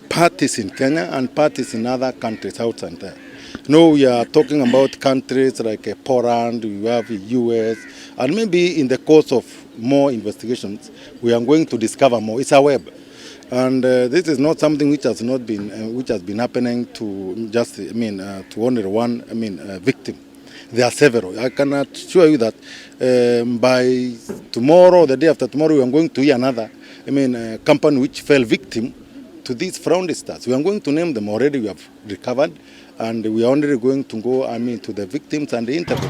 Parties in Kenya and parties in other countries outside there. We are talking about countries like Poland, we have US, and maybe in the course of more investigations, we are going to discover more. It's a web. And this is not something which has not been, which has been happening to just, to only one, victim. There are several. I can assure you that by tomorrow, the day after tomorrow, we are going to hear another, company which fell victim to these fraudsters. We are going to name them already. We have recovered, and we are only going to go, to the victims and the interview.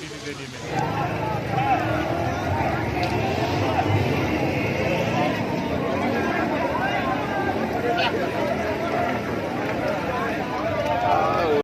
Citizen